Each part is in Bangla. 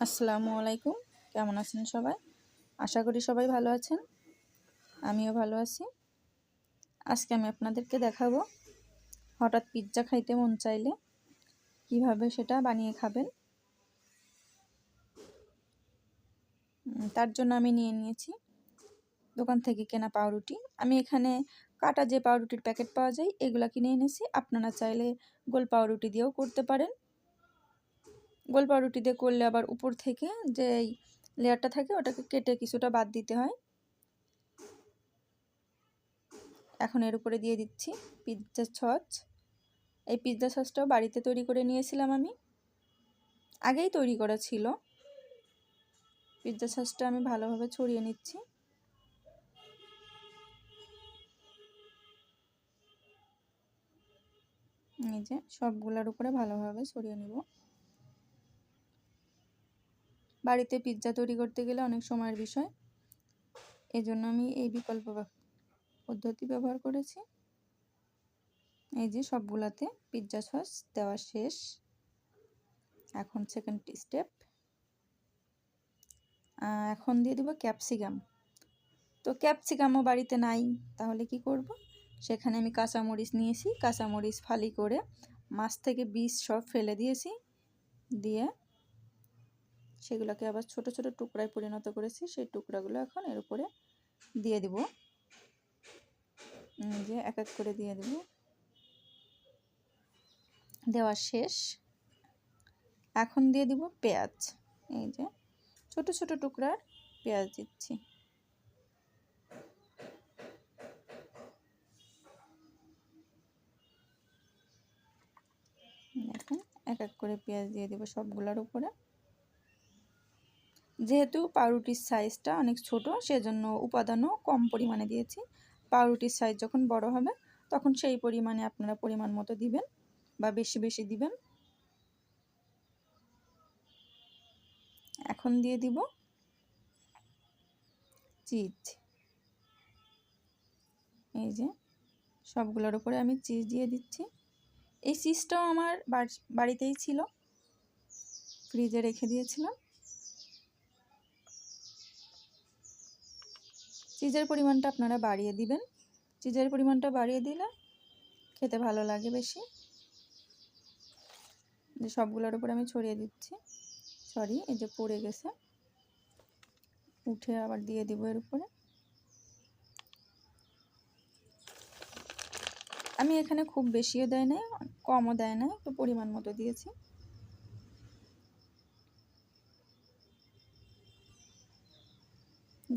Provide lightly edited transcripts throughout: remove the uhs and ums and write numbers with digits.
আসসালামু আলাইকুম। কেমন আছেন সবাই? আশা করি সবাই ভালো আছেন। আমিও ভালো আছি। আজকে আমি আপনাদেরকে দেখাবো হঠাৎ পিৎজা খাইতে মন চাইলে কিভাবে সেটা বানিয়ে খাবেন। তার জন্য আমি নিয়ে নিয়েছি দোকান থেকে কেনা পাউরুটি। আমি এখানে কাটা যে পাউরুটির প্যাকেট পাওয়া যায় এগুলা কিনে এনেছি। আপনারা চাইলে গোল পাউরুটি দিয়েও করতে পারেন। গোল পাউরুটি দিয়ে করলে আবার উপর থেকে যে লেয়ারটা থাকে ওটাকে কেটে কিছুটা বাদ দিতে হয়। এখন এর উপরে দিয়ে দিচ্ছি পিৎজা সস। এই পিৎজা সসটাও বাড়িতে তৈরি করে নিয়েছিলাম আমি, আগেই তৈরি করা ছিল। পিৎজা সসটা আমি ভালোভাবে ছড়িয়ে নিচ্ছি। এই যে সবগুলোর উপরে ভালোভাবে ছড়িয়ে নিব। বাড়িতে পিৎজা তৈরি করতে গেলে অনেক সময়ের বিষয়, এজন্য আমি এই বিকল্প পদ্ধতি ব্যবহার করেছি। এই যে সবগুলাতে পিৎজা সস দেওয়া শেষ। এখন সেকেন্ড স্টেপ, এখন দিয়ে দেব ক্যাপসিকাম। তো ক্যাপসিকামও বাড়িতে নাই, তাহলে কি করব? সেখানে আমি কাঁচামরিচ নিয়েছি। কাঁচামরিচ ফালি করে মাছ থেকে বীজ সব ফেলে দিয়েছি, দিয়ে সেগুলোকে আবার ছোট ছোট টুকরায় পরিণত করেছি। সেই টুকরাগুলো এখন এর উপরে দিয়ে দিব। যে এক এক করে দিয়ে দেব। দেওয়া শেষ। এখন দিয়ে দিব পেঁয়াজ। এই যে ছোট ছোট টুকরার পেঁয়াজ দিচ্ছি। দেখুন এক এক করে পেঁয়াজ দিয়ে দেব সবগুলোর উপরে। যেহেতু পাউরুটির সাইজটা অনেক ছোট, সেজন্য উপাদানও কম পরিমাণে দিয়েছি। পাউরুটির সাইজ যখন বড় হবে তখন সেই পরিমাণে আপনারা পরিমাণ মতো দিবেন বা বেশি বেশি দিবেন। এখন দিয়ে দিব চিজ। এই যে সবগুলোর উপরে আমি চিজ দিয়ে দিচ্ছি। এই চিজটাও আমার বাড়িতেই ছিল, ফ্রিজে রেখে দিয়েছিলাম। চিজের পরিমাণটা আপনারা বাড়িয়ে দিবেন। চিজের পরিমাণটা বাড়িয়ে দিলে খেতে ভালো লাগে বেশি। যে সবগুলোর উপরে আমি ছড়িয়ে দিচ্ছি। সরি, এই যে পড়ে গেছে, উঠে আবার দিয়ে দিব এর উপরে। আমি এখানে খুব বেশিও দেয় নাই, কমও দেয় নাই, তো পরিমাণ মতো দিয়েছি।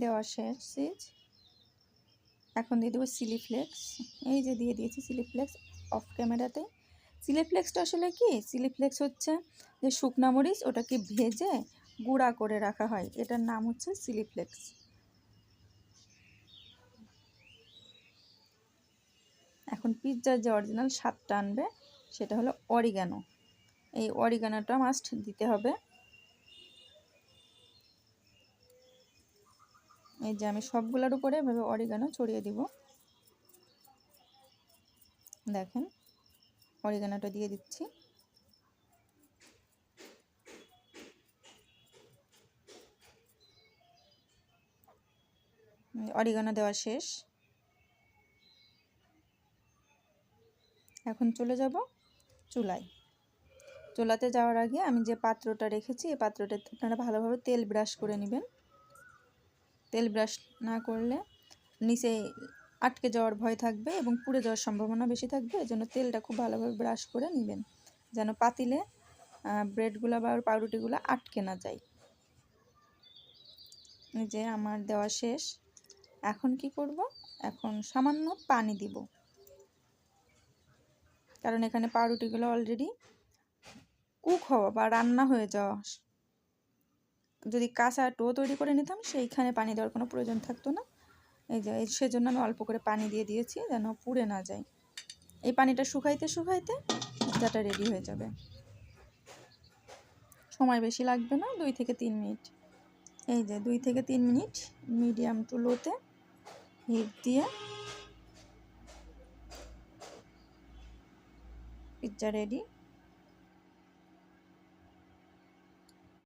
দেওয়া শেষ চিজ। এখন দিয়ে দেবো চিলি ফ্লেক্স। এই যে দিয়ে দিয়েছি চিলি ফ্লেক্স অফ ক্যামেরাতে। চিলি ফ্লেক্সটা আসলে কি? চিলি ফ্লেক্স হচ্ছে যে শুকনা মরিচ, ওটাকে ভেজে গুঁড়া করে রাখা হয়, এটার নাম হচ্ছে চিলি ফ্লেক্স। এখন পিৎজার যে অরিজিনাল স্বাদটা আনবে সেটা হলো অরিগানো। এই অরিগানোটা মাস্ট দিতে হবে। এই যে আমি সবগুলোর উপরে এভাবে অরিগানো ছড়িয়ে দিব। দেখেন অরিগানোটা দিয়ে দিচ্ছি। অরিগানো দেওয়া শেষ। এখন চলে যাব চুলায়। চুলাতে যাওয়ার আগে আমি যে পাত্রটা রেখেছি এই পাত্রটা আপনারা ভালোভাবে তেল ব্রাশ করে নেবেন। তেল ব্রাশ না করলে নিচে আটকে যাওয়ার ভয় থাকবে এবং পুড়ে যাওয়ার সম্ভাবনা বেশি থাকবে। এজন্য তেলটা খুব ভালোভাবে ব্রাশ করে নেবেন, যেন পাতিলে ব্রেডগুলো বা পাউরুটিগুলো আটকে না যায়। এই যে আমার দেওয়া শেষ। এখন কি করব? এখন সামান্য পানি দিব, কারণ এখানে পাউরুটিগুলো অলরেডি কুক হওয়া বা রান্না হয়ে যাওয়া। যদি কাঁচা ডো তৈরি করে নিতাম সেইখানে পানি দেওয়ার কোনো প্রয়োজন থাকতো না। এই যে সেজন্য আমি অল্প করে পানি দিয়ে দিয়েছি যেন পুড়ে না যায়। এই পানিটা শুকাইতে শুকাইতে পিৎজাটা রেডি হয়ে যাবে। সময় বেশি লাগবে না, 2 থেকে 3 মিনিট। এই যে 2 থেকে 3 মিনিট মিডিয়াম টু লোতে হিট দিয়ে পিৎজা রেডি।